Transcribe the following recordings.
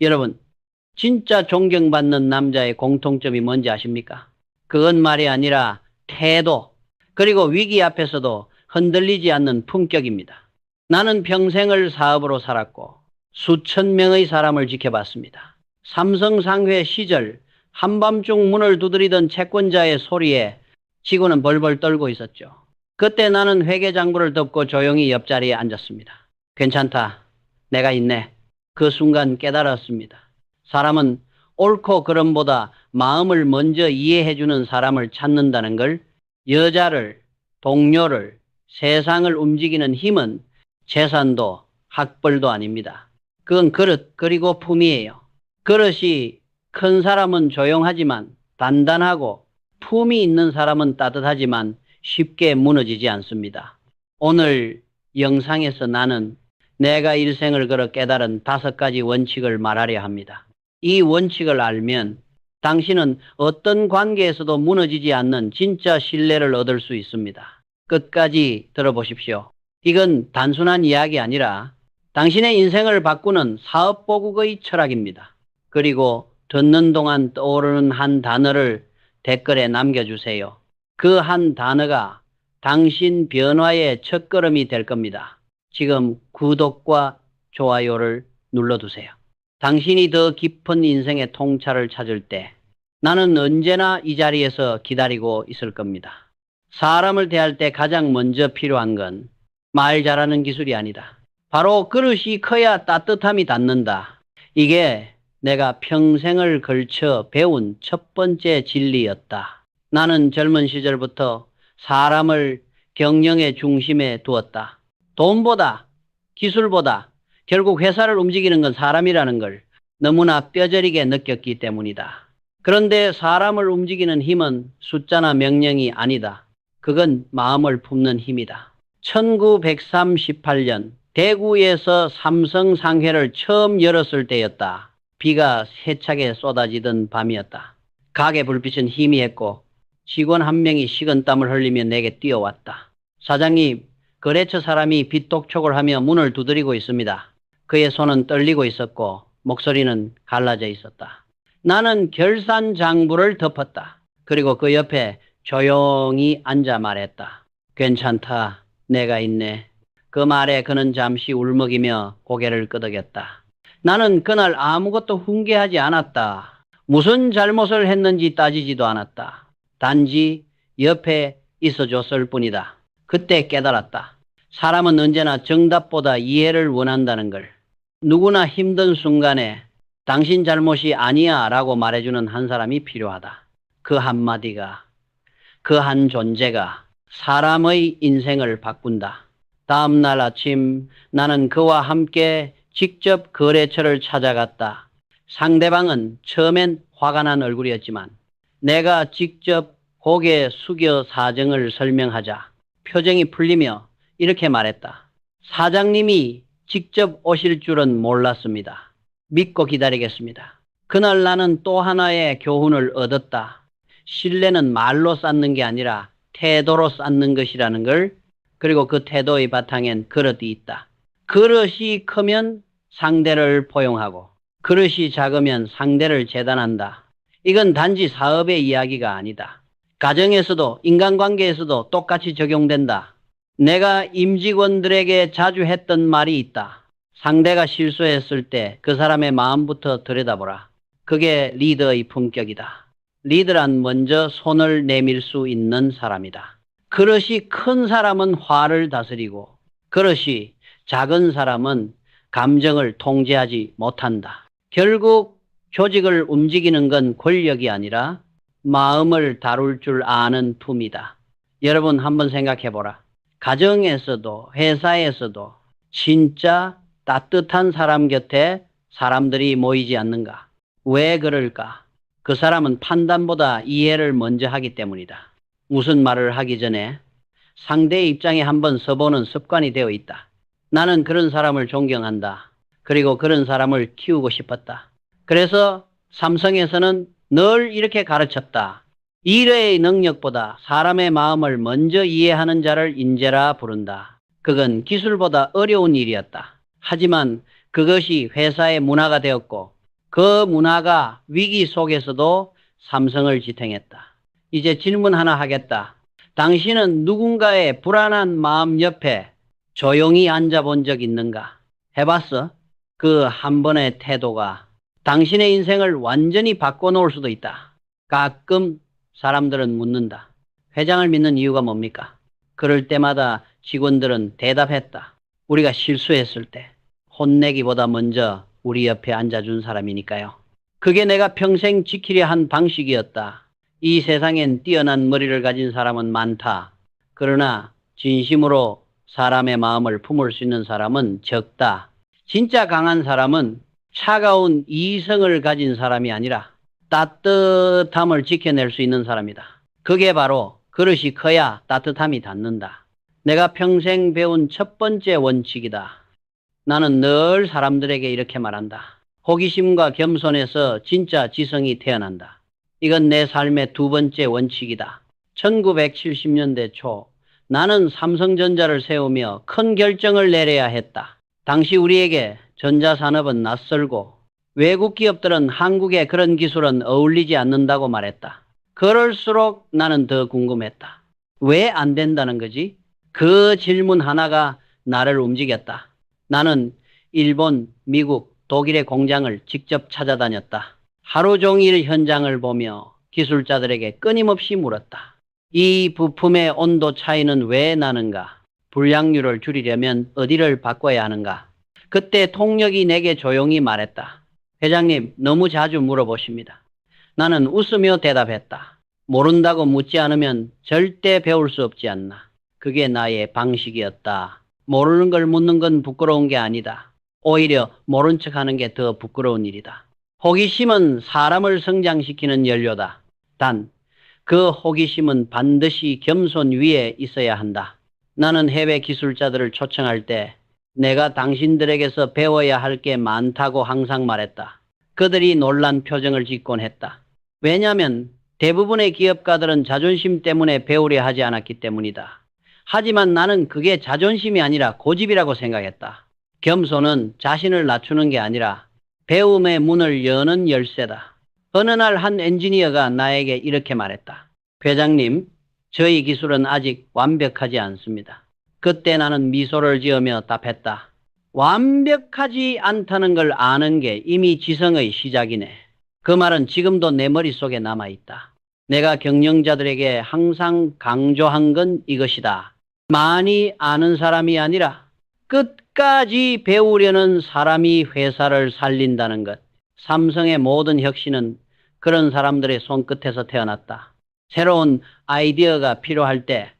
여러분, 진짜 존경받는 남자의 공통점이 뭔지 아십니까? 그건 말이 아니라 태도, 그리고 위기 앞에서도 흔들리지 않는 품격입니다. 나는 평생을 사업으로 살았고 수천 명의 사람을 지켜봤습니다. 삼성상회 시절 한밤중 문을 두드리던 채권자의 소리에 직원은 벌벌 떨고 있었죠. 그때 나는 회계장부를 덮고 조용히 옆자리에 앉았습니다. 괜찮다. 내가 있네. 그 순간 깨달았습니다. 사람은 옳고 그름보다 마음을 먼저 이해해주는 사람을 찾는다는 걸, 여자를, 동료를, 세상을 움직이는 힘은 재산도 학벌도 아닙니다. 그건 그릇 그리고 품이에요. 그릇이 큰 사람은 조용하지만 단단하고, 품이 있는 사람은 따뜻하지만 쉽게 무너지지 않습니다. 오늘 영상에서 나는 내가 일생을 걸어 깨달은 5가지 원칙을 말하려 합니다. 이 원칙을 알면 당신은 어떤 관계에서도 무너지지 않는 진짜 신뢰를 얻을 수 있습니다. 끝까지 들어보십시오. 이건 단순한 이야기 아니라 당신의 인생을 바꾸는 사업보국의 철학입니다. 그리고 듣는 동안 떠오르는 한 단어를 댓글에 남겨주세요. 그 한 단어가 당신 변화의 첫걸음이 될 겁니다. 지금 구독과 좋아요를 눌러두세요. 당신이 더 깊은 인생의 통찰을 찾을 때 나는 언제나 이 자리에서 기다리고 있을 겁니다. 사람을 대할 때 가장 먼저 필요한 건 말 잘하는 기술이 아니다. 바로 그릇이 커야 따뜻함이 닿는다. 이게 내가 평생을 걸쳐 배운 첫 번째 진리였다. 나는 젊은 시절부터 사람을 경영의 중심에 두었다. 돈보다, 기술보다 결국 회사를 움직이는 건 사람이라는 걸 너무나 뼈저리게 느꼈기 때문이다. 그런데 사람을 움직이는 힘은 숫자나 명령이 아니다. 그건 마음을 품는 힘이다. 1938년 대구에서 삼성상회를 처음 열었을 때였다. 비가 세차게 쏟아지던 밤이었다. 가게 불빛은 희미했고 직원 한 명이 식은땀을 흘리며 내게 뛰어왔다. 사장님, 거래처 사람이 빚독촉을 하며 문을 두드리고 있습니다. 그의 손은 떨리고 있었고 목소리는 갈라져 있었다. 나는 결산장부를 덮었다. 그리고 그 옆에 조용히 앉아 말했다. 괜찮다. 내가 있네. 그 말에 그는 잠시 울먹이며 고개를 끄덕였다. 나는 그날 아무것도 훈계하지 않았다. 무슨 잘못을 했는지 따지지도 않았다. 단지 옆에 있어줬을 뿐이다. 그때 깨달았다. 사람은 언제나 정답보다 이해를 원한다는 걸. 누구나 힘든 순간에 당신 잘못이 아니야 라고 말해주는 한 사람이 필요하다. 그 한마디가, 그 한 존재가 사람의 인생을 바꾼다. 다음 날 아침 나는 그와 함께 직접 거래처를 찾아갔다. 상대방은 처음엔 화가 난 얼굴이었지만 내가 직접 고개 숙여 사정을 설명하자 표정이 풀리며 이렇게 말했다. 사장님이 직접 오실 줄은 몰랐습니다. 믿고 기다리겠습니다. 그날 나는 또 하나의 교훈을 얻었다. 신뢰는 말로 쌓는 게 아니라 태도로 쌓는 것이라는 걸. 그리고 그 태도의 바탕엔 그릇이 있다. 그릇이 크면 상대를 포용하고 그릇이 작으면 상대를 재단한다. 이건 단지 사업의 이야기가 아니다. 가정에서도 인간관계에서도 똑같이 적용된다. 내가 임직원들에게 자주 했던 말이 있다. 상대가 실수했을 때 그 사람의 마음부터 들여다보라. 그게 리더의 품격이다. 리더란 먼저 손을 내밀 수 있는 사람이다. 그릇이 큰 사람은 화를 다스리고 그릇이 작은 사람은 감정을 통제하지 못한다. 결국 조직을 움직이는 건 권력이 아니라 마음을 다룰 줄 아는 품이다. 여러분 한번 생각해보라. 가정에서도 회사에서도 진짜 따뜻한 사람 곁에 사람들이 모이지 않는가? 왜 그럴까? 그 사람은 판단보다 이해를 먼저 하기 때문이다. 무슨 말을 하기 전에 상대의 입장에 한번 서보는 습관이 되어 있다. 나는 그런 사람을 존경한다. 그리고 그런 사람을 키우고 싶었다. 그래서 삼성에서는 늘 이렇게 가르쳤다. 일의 능력보다 사람의 마음을 먼저 이해하는 자를 인재라 부른다. 그건 기술보다 어려운 일이었다. 하지만 그것이 회사의 문화가 되었고 그 문화가 위기 속에서도 삼성을 지탱했다. 이제 질문 하나 하겠다. 당신은 누군가의 불안한 마음 옆에 조용히 앉아본 적 있는가? 해봤어? 그 한 번의 태도가 당신의 인생을 완전히 바꿔놓을 수도 있다. 가끔 사람들은 묻는다. 회장을 믿는 이유가 뭡니까? 그럴 때마다 직원들은 대답했다. 우리가 실수했을 때 혼내기보다 먼저 우리 옆에 앉아준 사람이니까요. 그게 내가 평생 지키려 한 방식이었다. 이 세상엔 뛰어난 머리를 가진 사람은 많다. 그러나 진심으로 사람의 마음을 품을 수 있는 사람은 적다. 진짜 강한 사람은 차가운 이성을 가진 사람이 아니라 따뜻함을 지켜낼 수 있는 사람이다. 그게 바로 그릇이 커야 따뜻함이 닿는다. 내가 평생 배운 첫 번째 원칙이다. 나는 늘 사람들에게 이렇게 말한다. 호기심과 겸손에서 진짜 지성이 태어난다. 이건 내 삶의 두 번째 원칙이다. 1970년대 초 나는 삼성전자를 세우며 큰 결정을 내려야 했다. 당시 우리에게 전자산업은 낯설고 외국 기업들은 한국에 그런 기술은 어울리지 않는다고 말했다. 그럴수록 나는 더 궁금했다. 왜 안 된다는 거지? 그 질문 하나가 나를 움직였다. 나는 일본, 미국, 독일의 공장을 직접 찾아다녔다. 하루 종일 현장을 보며 기술자들에게 끊임없이 물었다. 이 부품의 온도 차이는 왜 나는가? 불량률을 줄이려면 어디를 바꿔야 하는가? 그때 통역이 내게 조용히 말했다. 회장님, 너무 자주 물어보십니다. 나는 웃으며 대답했다. 모른다고 묻지 않으면 절대 배울 수 없지 않나. 그게 나의 방식이었다. 모르는 걸 묻는 건 부끄러운 게 아니다. 오히려 모른 척하는 게 더 부끄러운 일이다. 호기심은 사람을 성장시키는 연료다. 단, 그 호기심은 반드시 겸손 위에 있어야 한다. 나는 해외 기술자들을 초청할 때 내가 당신들에게서 배워야 할 게 많다고 항상 말했다. 그들이 놀란 표정을 짓곤 했다. 왜냐하면 대부분의 기업가들은 자존심 때문에 배우려 하지 않았기 때문이다. 하지만 나는 그게 자존심이 아니라 고집이라고 생각했다. 겸손은 자신을 낮추는 게 아니라 배움의 문을 여는 열쇠다. 어느 날 한 엔지니어가 나에게 이렇게 말했다. 회장님, 저희 기술은 아직 완벽하지 않습니다. 그때 나는 미소를 지으며 답했다. 완벽하지 않다는 걸 아는 게 이미 지성의 시작이네. 그 말은 지금도 내 머릿속에 남아있다. 내가 경영자들에게 항상 강조한 건 이것이다. 많이 아는 사람이 아니라 끝까지 배우려는 사람이 회사를 살린다는 것. 삼성의 모든 혁신은 그런 사람들의 손끝에서 태어났다. 새로운 아이디어가 필요할 때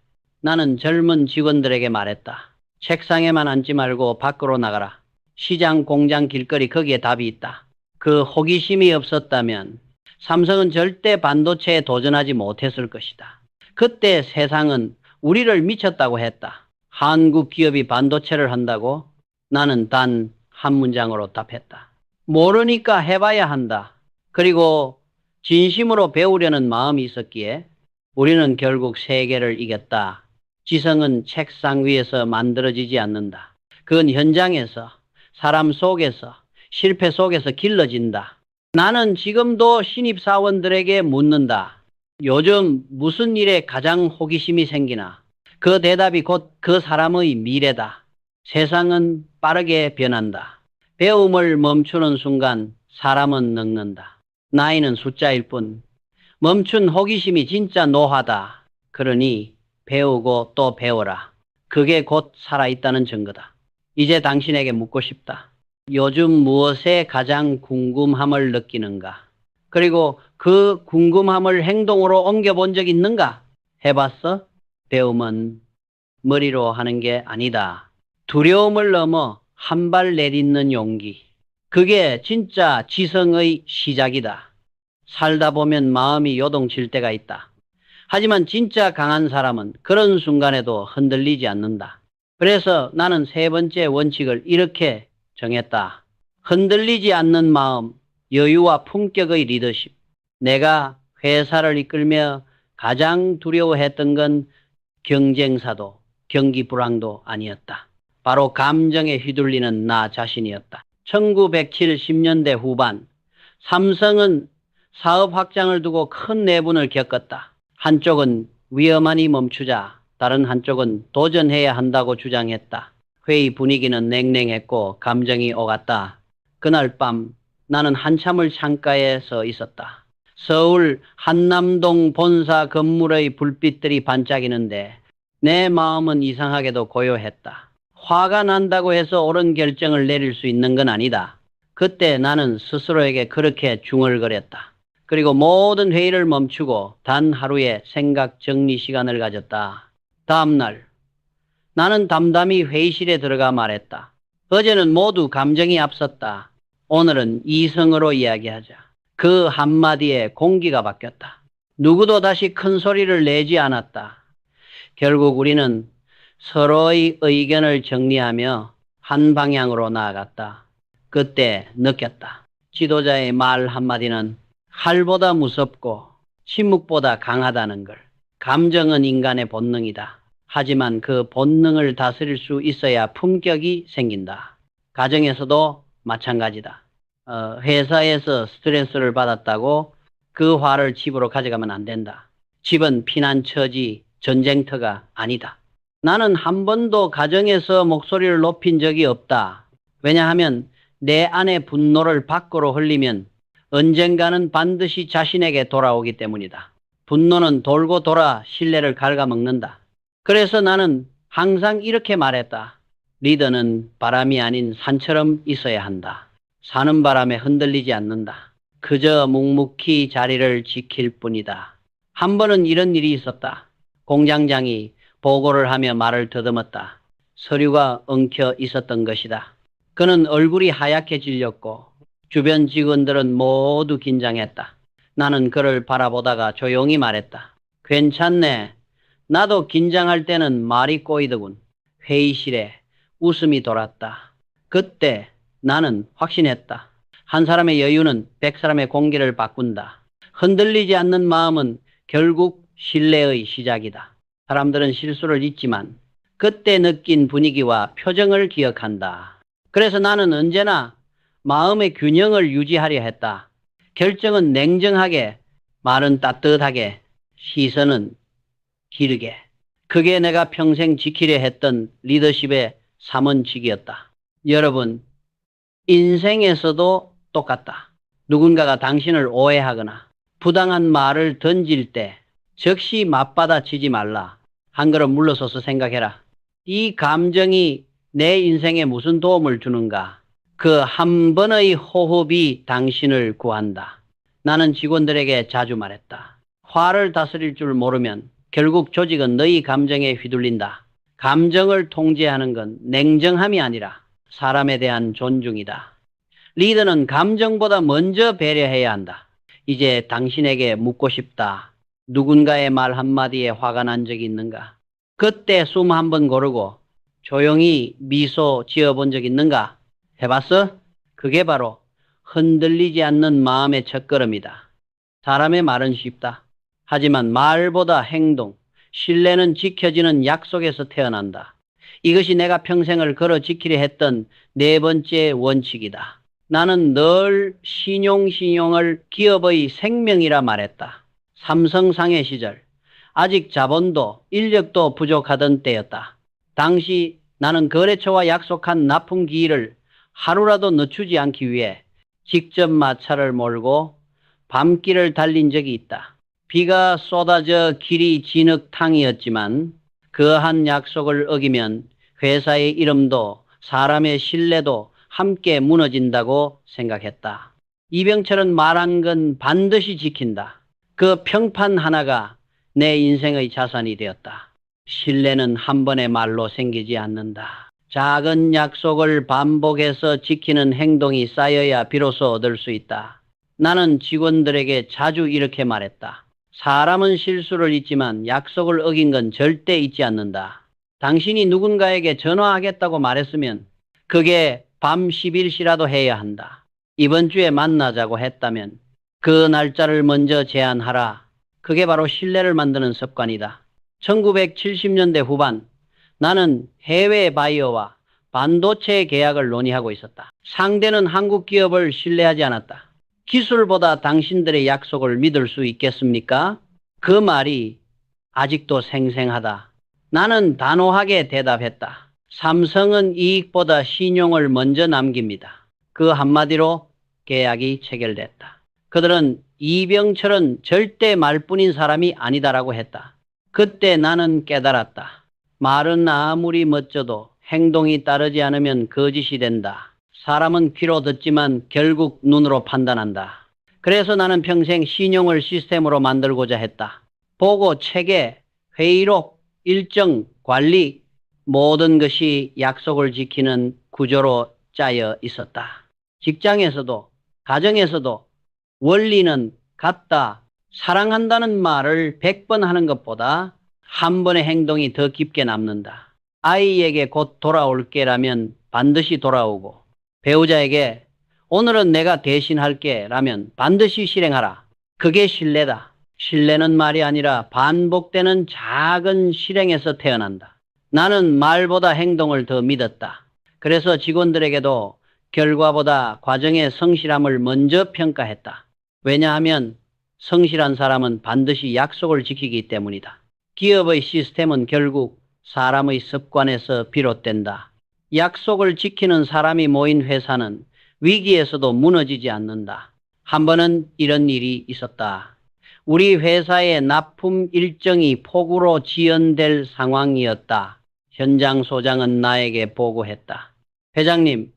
나는 젊은 직원들에게 말했다. 책상에만 앉지 말고 밖으로 나가라. 시장, 공장, 길거리 거기에 답이 있다. 그 호기심이 없었다면 삼성은 절대 반도체에 도전하지 못했을 것이다. 그때 세상은 우리를 미쳤다고 했다. 한국 기업이 반도체를 한다고? 나는 단 한 문장으로 답했다. 모르니까 해봐야 한다. 그리고 진심으로 배우려는 마음이 있었기에 우리는 결국 세계를 이겼다. 지성은 책상 위에서 만들어지지 않는다. 그건 현장에서, 사람 속에서, 실패 속에서 길러진다. 나는 지금도 신입사원들에게 묻는다. 요즘 무슨 일에 가장 호기심이 생기나? 그 대답이 곧 그 사람의 미래다. 세상은 빠르게 변한다. 배움을 멈추는 순간 사람은 늙는다. 나이는 숫자일 뿐. 멈춘 호기심이 진짜 노화다. 그러니 배우고 또 배워라. 그게 곧 살아있다는 증거다. 이제 당신에게 묻고 싶다. 요즘 무엇에 가장 궁금함을 느끼는가? 그리고 그 궁금함을 행동으로 옮겨본 적 있는가? 해봤어? 배움은 머리로 하는 게 아니다. 두려움을 넘어 한 발 내딛는 용기. 그게 진짜 지성의 시작이다. 살다 보면 마음이 요동칠 때가 있다. 하지만 진짜 강한 사람은 그런 순간에도 흔들리지 않는다. 그래서 나는 세 번째 원칙을 이렇게 정했다. 흔들리지 않는 마음, 여유와 품격의 리더십. 내가 회사를 이끌며 가장 두려워했던 건 경쟁사도 경기 불황도 아니었다. 바로 감정에 휘둘리는 나 자신이었다. 1970년대 후반 삼성은 사업 확장을 두고 큰 내분을 겪었다. 한쪽은 위험하니 멈추자, 다른 한쪽은 도전해야 한다고 주장했다. 회의 분위기는 냉랭했고 감정이 오갔다. 그날 밤 나는 한참을 창가에 서 있었다. 서울 한남동 본사 건물의 불빛들이 반짝이는데 내 마음은 이상하게도 고요했다. 화가 난다고 해서 옳은 결정을 내릴 수 있는 건 아니다. 그때 나는 스스로에게 그렇게 중얼거렸다. 그리고 모든 회의를 멈추고 단 하루의 생각 정리 시간을 가졌다. 다음 날 나는 담담히 회의실에 들어가 말했다. 어제는 모두 감정이 앞섰다. 오늘은 이성으로 이야기하자. 그 한마디에 공기가 바뀌었다. 누구도 다시 큰 소리를 내지 않았다. 결국 우리는 서로의 의견을 정리하며 한 방향으로 나아갔다. 그때 느꼈다. 지도자의 말 한마디는 칼보다 무섭고 침묵보다 강하다는 걸. 감정은 인간의 본능이다. 하지만 그 본능을 다스릴 수 있어야 품격이 생긴다. 가정에서도 마찬가지다. 회사에서 스트레스를 받았다고 그 화를 집으로 가져가면 안 된다. 집은 피난처지 전쟁터가 아니다. 나는 한 번도 가정에서 목소리를 높인 적이 없다. 왜냐하면 내 안의 분노를 밖으로 흘리면 언젠가는 반드시 자신에게 돌아오기 때문이다. 분노는 돌고 돌아 신뢰를 갉아먹는다. 그래서 나는 항상 이렇게 말했다. 리더는 바람이 아닌 산처럼 있어야 한다. 사는 바람에 흔들리지 않는다. 그저 묵묵히 자리를 지킬 뿐이다. 한 번은 이런 일이 있었다. 공장장이 보고를 하며 말을 더듬었다. 서류가 엉켜 있었던 것이다. 그는 얼굴이 하얗게 질렸고 주변 직원들은 모두 긴장했다. 나는 그를 바라보다가 조용히 말했다. 괜찮네. 나도 긴장할 때는 말이 꼬이더군. 회의실에 웃음이 돌았다. 그때 나는 확신했다. 한 사람의 여유는 100사람의 공기를 바꾼다. 흔들리지 않는 마음은 결국 신뢰의 시작이다. 사람들은 실수를 잊지만 그때 느낀 분위기와 표정을 기억한다. 그래서 나는 언제나 마음의 균형을 유지하려 했다. 결정은 냉정하게, 말은 따뜻하게, 시선은 기르게. 그게 내가 평생 지키려 했던 리더십의 삼원칙이었다. 여러분, 인생에서도 똑같다. 누군가가 당신을 오해하거나 부당한 말을 던질 때 즉시 맞받아치지 말라. 한 걸음 물러서서 생각해라. 이 감정이 내 인생에 무슨 도움을 주는가? 그 한 번의 호흡이 당신을 구한다. 나는 직원들에게 자주 말했다. 화를 다스릴 줄 모르면 결국 조직은 너희 감정에 휘둘린다. 감정을 통제하는 건 냉정함이 아니라 사람에 대한 존중이다. 리더는 감정보다 먼저 배려해야 한다. 이제 당신에게 묻고 싶다. 누군가의 말 한마디에 화가 난 적이 있는가? 그때 숨 한 번 고르고 조용히 미소 지어본 적 있는가? 해봤어? 그게 바로 흔들리지 않는 마음의 첫걸음이다. 사람의 말은 쉽다. 하지만 말보다 행동, 신뢰는 지켜지는 약속에서 태어난다. 이것이 내가 평생을 걸어 지키려 했던 네 번째 원칙이다. 나는 늘 신용을 기업의 생명이라 말했다. 삼성 상해 시절, 아직 자본도 인력도 부족하던 때였다. 당시 나는 거래처와 약속한 납품 기일을 하루라도 늦추지 않기 위해 직접 마차를 몰고 밤길을 달린 적이 있다. 비가 쏟아져 길이 진흙탕이었지만 그 한 약속을 어기면 회사의 이름도 사람의 신뢰도 함께 무너진다고 생각했다. 이병철은 말한 건 반드시 지킨다. 그 평판 하나가 내 인생의 자산이 되었다. 신뢰는 한 번의 말로 생기지 않는다. 작은 약속을 반복해서 지키는 행동이 쌓여야 비로소 얻을 수 있다. 나는 직원들에게 자주 이렇게 말했다. 사람은 실수를 잊지만 약속을 어긴 건 절대 잊지 않는다. 당신이 누군가에게 전화하겠다고 말했으면 그게 밤 11시라도 해야 한다. 이번 주에 만나자고 했다면 그 날짜를 먼저 제안하라. 그게 바로 신뢰를 만드는 습관이다. 1970년대 후반 나는 해외 바이오와 반도체 계약을 논의하고 있었다. 상대는 한국 기업을 신뢰하지 않았다. 기술보다 당신들의 약속을 믿을 수 있겠습니까? 그 말이 아직도 생생하다. 나는 단호하게 대답했다. 삼성은 이익보다 신용을 먼저 남깁니다. 그 한마디로 계약이 체결됐다. 그들은 이병철은 절대 말뿐인 사람이 아니다라고 했다. 그때 나는 깨달았다. 말은 아무리 멋져도 행동이 따르지 않으면 거짓이 된다. 사람은 귀로 듣지만 결국 눈으로 판단한다. 그래서 나는 평생 신용을 시스템으로 만들고자 했다. 보고, 체계, 회의록, 일정, 관리, 모든 것이 약속을 지키는 구조로 짜여 있었다. 직장에서도, 가정에서도 원리는 같다. 사랑한다는 말을 100번 하는 것보다 한 번의 행동이 더 깊게 남는다. 아이에게 곧 돌아올게라면 반드시 돌아오고, 배우자에게 오늘은 내가 대신할게 라면 반드시 실행하라. 그게 신뢰다. 신뢰는 말이 아니라 반복되는 작은 실행에서 태어난다. 나는 말보다 행동을 더 믿었다. 그래서 직원들에게도 결과보다 과정의 성실함을 먼저 평가했다. 왜냐하면 성실한 사람은 반드시 약속을 지키기 때문이다. 기업의 시스템은 결국 사람의 습관에서 비롯된다. 약속을 지키는 사람이 모인 회사는 위기에서도 무너지지 않는다. 한 번은 이런 일이 있었다. 우리 회사의 납품 일정이 폭우로 지연될 상황이었다. 현장 소장은 나에게 보고했다. 회장님,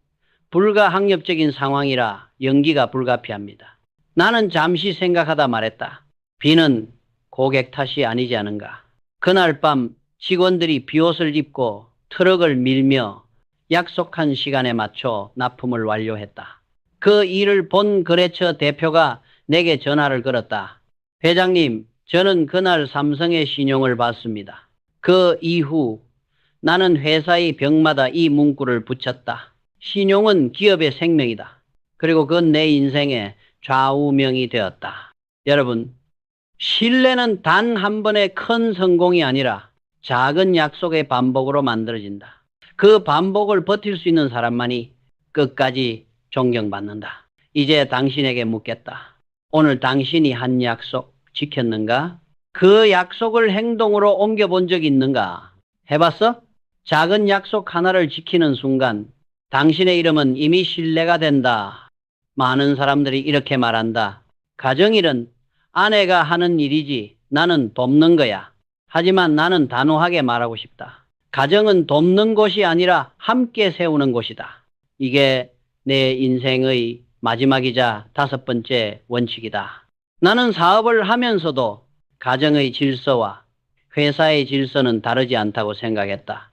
불가항력적인 상황이라 연기가 불가피합니다. 나는 잠시 생각하다 말했다. 비는 고객 탓이 아니지 않은가. 그날 밤 직원들이 비옷을 입고 트럭을 밀며 약속한 시간에 맞춰 납품을 완료했다. 그 일을 본 거래처 대표가 내게 전화를 걸었다. 회장님, 저는 그날 삼성의 신용을 봤습니다. 그 이후 나는 회사의 벽마다 이 문구를 붙였다. 신용은 기업의 생명이다. 그리고 그건 내 인생의 좌우명이 되었다. 여러분, 신뢰는 단 한 번의 큰 성공이 아니라 작은 약속의 반복으로 만들어진다. 그 반복을 버틸 수 있는 사람만이 끝까지 존경받는다. 이제 당신에게 묻겠다. 오늘 당신이 한 약속 지켰는가? 그 약속을 행동으로 옮겨본 적 있는가? 해봤어? 작은 약속 하나를 지키는 순간 당신의 이름은 이미 신뢰가 된다. 많은 사람들이 이렇게 말한다. 가정일은 아내가 하는 일이지 나는 돕는 거야. 하지만 나는 단호하게 말하고 싶다. 가정은 돕는 곳이 아니라 함께 세우는 곳이다. 이게 내 인생의 마지막이자 5번째 원칙이다. 나는 사업을 하면서도 가정의 질서와 회사의 질서는 다르지 않다고 생각했다.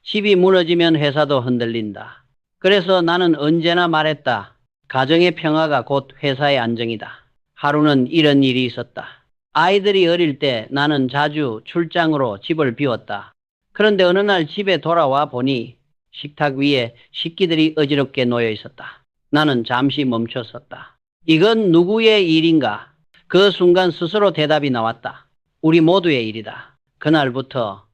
집이 무너지면 회사도 흔들린다. 그래서 나는 언제나 말했다. 가정의 평화가 곧 회사의 안정이다. 하루는 이런 일이 있었다. 아이들이 어릴 때 나는 자주 출장으로 집을 비웠다. 그런데 어느 날 집에 돌아와 보니 식탁 위에 식기들이 어지럽게 놓여 있었다. 나는 잠시 멈췄었다. 이건 누구의 일인가? 그 순간 스스로 대답이 나왔다. 우리 모두의 일이다. 그날부터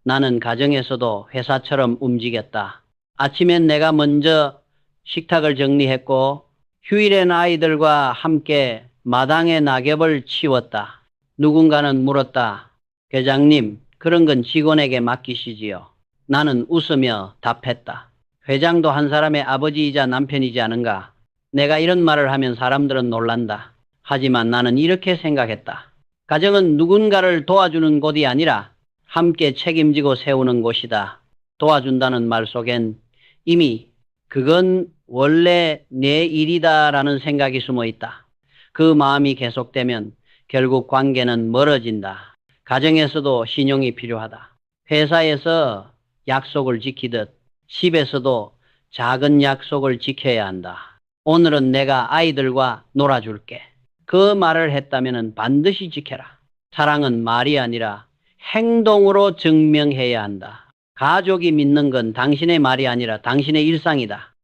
나는 가정에서도 회사처럼 움직였다. 아침엔 내가 먼저 식탁을 정리했고 휴일엔 아이들과 함께 마당에 낙엽을 치웠다. 누군가는 물었다. 회장님, 그런 건 직원에게 맡기시지요. 나는 웃으며 답했다. 회장도 한 사람의 아버지이자 남편이지 않은가. 내가 이런 말을 하면 사람들은 놀란다. 하지만 나는 이렇게 생각했다. 가정은 누군가를 도와주는 곳이 아니라 함께 책임지고 세우는 곳이다. 도와준다는 말 속엔 이미 그건 원래 내 일이다라는 생각이 숨어 있다. 그 마음이 계속되면 결국 관계는 멀어진다. 가정에서도 신용이 필요하다. 회사에서 약속을 지키듯 집에서도 작은 약속을 지켜야 한다. 오늘은 내가 아이들과 놀아줄게. 그 말을 했다면 반드시 지켜라. 사랑은 말이 아니라 행동으로 증명해야 한다. 가족이 믿는 건 당신의 말이 아니라 당신의 일상이다.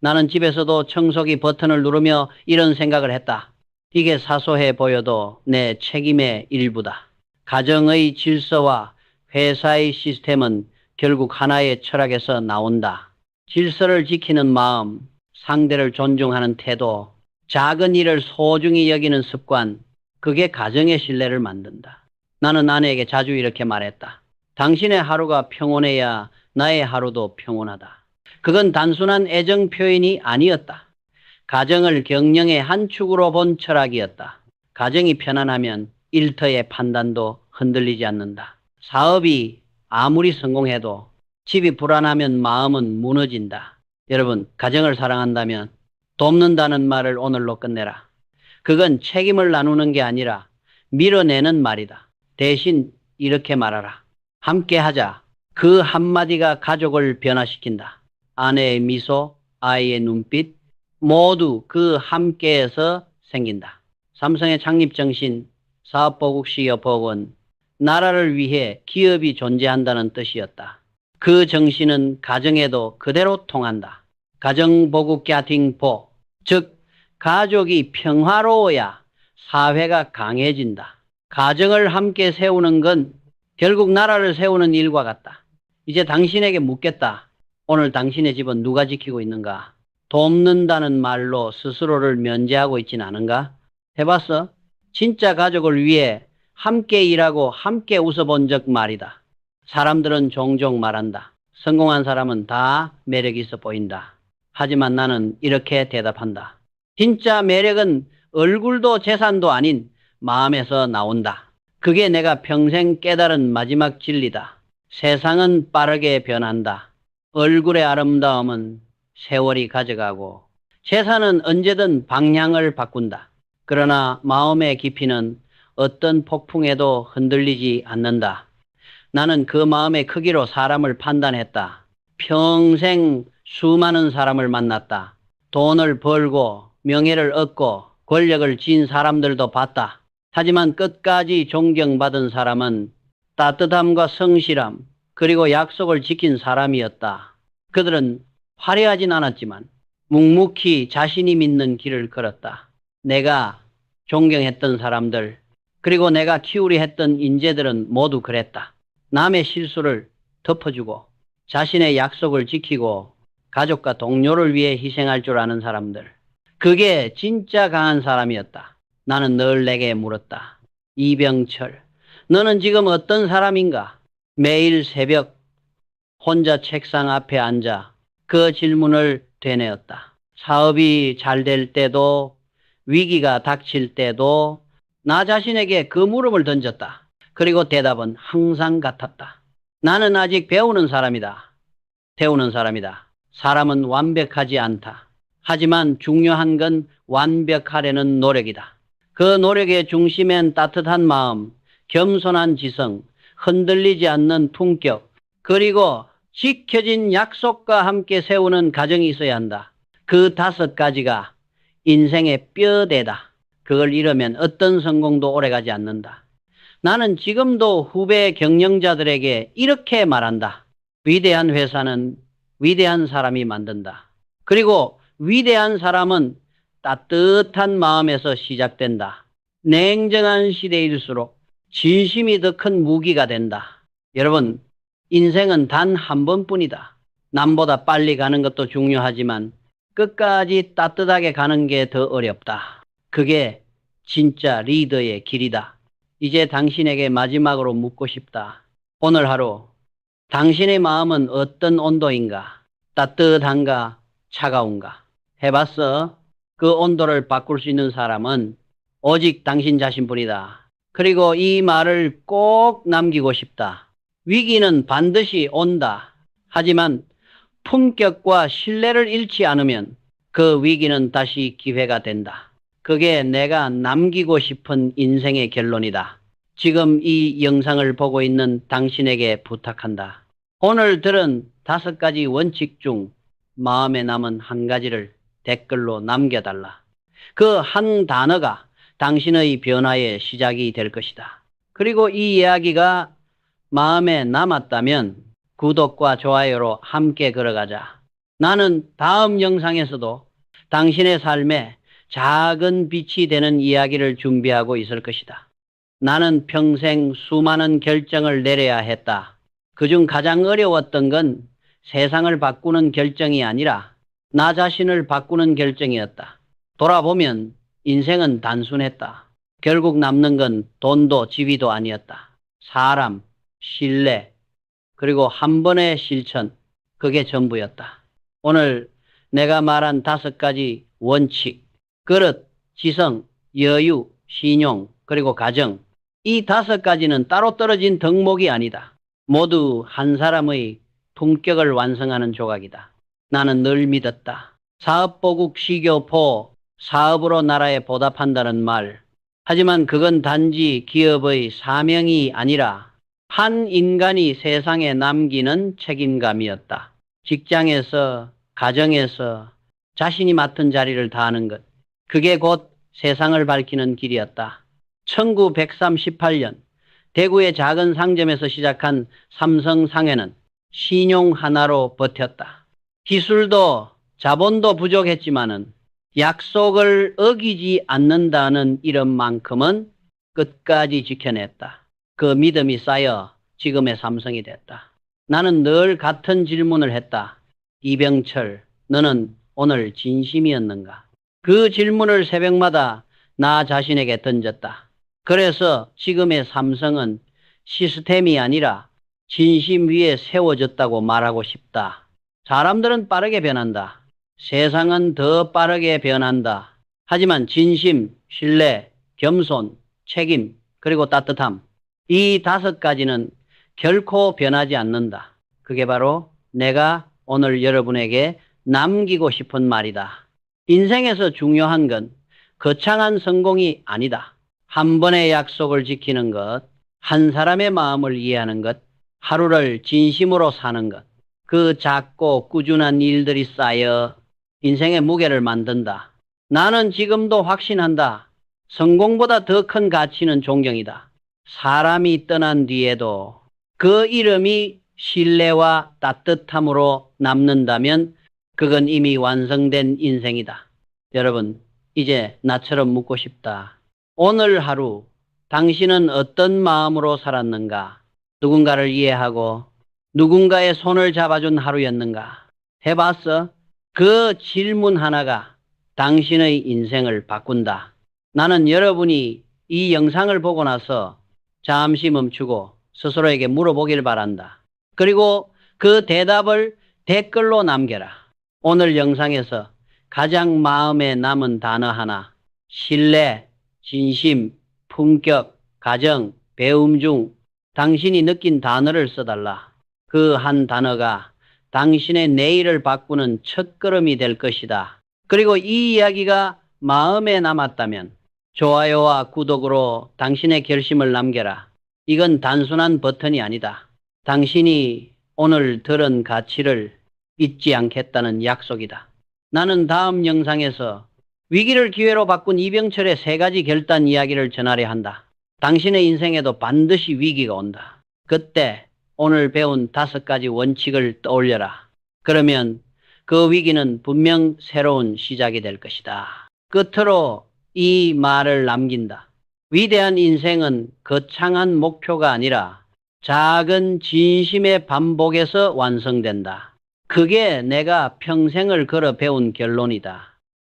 나는 집에서도 청소기 버튼을 누르며 이런 생각을 했다. 이게 사소해 보여도 내 책임의 일부다. 가정의 질서와 회사의 시스템은 결국 하나의 철학에서 나온다. 질서를 지키는 마음, 상대를 존중하는 태도, 작은 일을 소중히 여기는 습관, 그게 가정의 신뢰를 만든다. 나는 아내에게 자주 이렇게 말했다. 당신의 하루가 평온해야 나의 하루도 평온하다. 그건 단순한 애정 표현이 아니었다. 가정을 경영의 한 축으로 본 철학이었다. 가정이 편안하면 일터의 판단도 흔들리지 않는다. 사업이 아무리 성공해도 집이 불안하면 마음은 무너진다. 여러분, 가정을 사랑한다면 돕는다는 말을 오늘로 끝내라. 그건 책임을 나누는 게 아니라 밀어내는 말이다. 대신 이렇게 말하라. 함께 하자. 그 한마디가 가족을 변화시킨다. 아내의 미소, 아이의 눈빛, 모두 그 함께에서 생긴다. 삼성의 창립 정신, 사업보국시협업은 나라를 위해 기업이 존재한다는 뜻이었다. 그 정신은 가정에도 그대로 통한다. 가정보국가팅보, 즉 가족이 평화로워야 사회가 강해진다. 가정을 함께 세우는 건 결국 나라를 세우는 일과 같다. 이제 당신에게 묻겠다. 오늘 당신의 집은 누가 지키고 있는가? 돕는다는 말로 스스로를 면제하고 있진 않은가? 해봤어? 진짜 가족을 위해 함께 일하고 함께 웃어본 적 말이다. 사람들은 종종 말한다. 성공한 사람은 다 매력 있어 보인다. 하지만 나는 이렇게 대답한다. 진짜 매력은 얼굴도 재산도 아닌 마음에서 나온다. 그게 내가 평생 깨달은 마지막 진리다. 세상은 빠르게 변한다. 얼굴의 아름다움은 세월이 가져가고 재산은 언제든 방향을 바꾼다. 그러나 마음의 깊이는 어떤 폭풍에도 흔들리지 않는다. 나는 그 마음의 크기로 사람을 판단했다. 평생 수많은 사람을 만났다. 돈을 벌고 명예를 얻고 권력을 쥔 사람들도 봤다. 하지만 끝까지 존경받은 사람은 따뜻함과 성실함, 그리고 약속을 지킨 사람이었다. 그들은 화려하진 않았지만 묵묵히 자신이 믿는 길을 걸었다. 내가 존경했던 사람들, 그리고 내가 키우려 했던 인재들은 모두 그랬다. 남의 실수를 덮어주고 자신의 약속을 지키고 가족과 동료를 위해 희생할 줄 아는 사람들. 그게 진짜 강한 사람이었다. 나는 늘 내게 물었다. 이병철, 너는 지금 어떤 사람인가? 매일 새벽 혼자 책상 앞에 앉아 그 질문을 되뇌었다. 사업이 잘 될 때도 위기가 닥칠 때도 나 자신에게 그 물음을 던졌다. 그리고 대답은 항상 같았다. 나는 아직 배우는 사람이다. 배우는 사람이다. 사람은 완벽하지 않다. 하지만 중요한 건 완벽하려는 노력이다. 그 노력의 중심엔 따뜻한 마음, 겸손한 지성, 흔들리지 않는 품격, 그리고 지켜진 약속과 함께 세우는 가정이 있어야 한다. 그 5가지가 인생의 뼈대다. 그걸 잃으면 어떤 성공도 오래가지 않는다. 나는 지금도 후배 경영자들에게 이렇게 말한다. 위대한 회사는 위대한 사람이 만든다. 그리고 위대한 사람은 따뜻한 마음에서 시작된다. 냉정한 시대일수록 진심이 더 큰 무기가 된다. 여러분, 인생은 단 한 번뿐이다. 남보다 빨리 가는 것도 중요하지만 끝까지 따뜻하게 가는 게 더 어렵다. 그게 진짜 리더의 길이다. 이제 당신에게 마지막으로 묻고 싶다. 오늘 하루 당신의 마음은 어떤 온도인가? 따뜻한가? 차가운가? 해봤어? 그 온도를 바꿀 수 있는 사람은 오직 당신 자신뿐이다. 그리고 이 말을 꼭 남기고 싶다. 위기는 반드시 온다. 하지만 품격과 신뢰를 잃지 않으면 그 위기는 다시 기회가 된다. 그게 내가 남기고 싶은 인생의 결론이다. 지금 이 영상을 보고 있는 당신에게 부탁한다. 오늘 들은 5가지 원칙 중 마음에 남은 한 가지를 댓글로 남겨달라. 그 한 단어가 당신의 변화의 시작이 될 것이다. 그리고 이 이야기가 마음에 남았다면 구독과 좋아요로 함께 걸어가자. 나는 다음 영상에서도 당신의 삶에 작은 빛이 되는 이야기를 준비하고 있을 것이다. 나는 평생 수많은 결정을 내려야 했다. 그중 가장 어려웠던 건 세상을 바꾸는 결정이 아니라 나 자신을 바꾸는 결정이었다. 돌아보면 인생은 단순했다. 결국 남는 건 돈도 지위도 아니었다. 사람, 신뢰, 그리고 한 번의 실천, 그게 전부였다. 오늘 내가 말한 5가지 원칙, 그릇, 지성, 여유, 신용, 그리고 가정, 이 5가지는 따로 떨어진 덕목이 아니다. 모두 한 사람의 품격을 완성하는 조각이다. 나는 늘 믿었다. 사업보국 시교포, 사업으로 나라에 보답한다는 말. 하지만 그건 단지 기업의 사명이 아니라 한 인간이 세상에 남기는 책임감이었다. 직장에서, 가정에서 자신이 맡은 자리를 다하는 것. 그게 곧 세상을 밝히는 길이었다. 1938년 대구의 작은 상점에서 시작한 삼성상회는 신용 하나로 버텼다. 기술도 자본도 부족했지만은 약속을 어기지 않는다는 이름만큼은 끝까지 지켜냈다. 그 믿음이 쌓여 지금의 삼성이 됐다. 나는 늘 같은 질문을 했다. 이병철, 너는 오늘 진심이었는가? 그 질문을 새벽마다 나 자신에게 던졌다. 그래서 지금의 삼성은 시스템이 아니라 진심 위에 세워졌다고 말하고 싶다. 사람들은 빠르게 변한다. 세상은 더 빠르게 변한다. 하지만 진심, 신뢰, 겸손, 책임, 그리고 따뜻함. 이 5가지는 결코 변하지 않는다. 그게 바로 내가 오늘 여러분에게 남기고 싶은 말이다. 인생에서 중요한 건 거창한 성공이 아니다. 한 번의 약속을 지키는 것, 한 사람의 마음을 이해하는 것, 하루를 진심으로 사는 것. 그 작고 꾸준한 일들이 쌓여 인생의 무게를 만든다. 나는 지금도 확신한다. 성공보다 더 큰 가치는 존경이다. 사람이 떠난 뒤에도 그 이름이 신뢰와 따뜻함으로 남는다면 그건 이미 완성된 인생이다. 여러분, 이제 나처럼 묻고 싶다. 오늘 하루 당신은 어떤 마음으로 살았는가? 누군가를 이해하고 누군가의 손을 잡아준 하루였는가? 해봤어? 그 질문 하나가 당신의 인생을 바꾼다. 나는 여러분이 이 영상을 보고 나서 잠시 멈추고 스스로에게 물어보길 바란다. 그리고 그 대답을 댓글로 남겨라. 오늘 영상에서 가장 마음에 남은 단어 하나, 신뢰, 진심, 품격, 가정, 배움 중 당신이 느낀 단어를 써달라. 그 한 단어가 당신의 내일을 바꾸는 첫걸음이 될 것이다. 그리고 이 이야기가 마음에 남았다면 좋아요와 구독으로 당신의 결심을 남겨라. 이건 단순한 버튼이 아니다. 당신이 오늘 들은 가치를 잊지 않겠다는 약속이다. 나는 다음 영상에서 위기를 기회로 바꾼 이병철의 3가지 결단 이야기를 전하려 한다. 당신의 인생에도 반드시 위기가 온다. 그때 오늘 배운 5가지 원칙을 떠올려라. 그러면 그 위기는 분명 새로운 시작이 될 것이다. 끝으로 이 말을 남긴다. 위대한 인생은 거창한 목표가 아니라 작은 진심의 반복에서 완성된다. 그게 내가 평생을 걸어 배운 결론이다.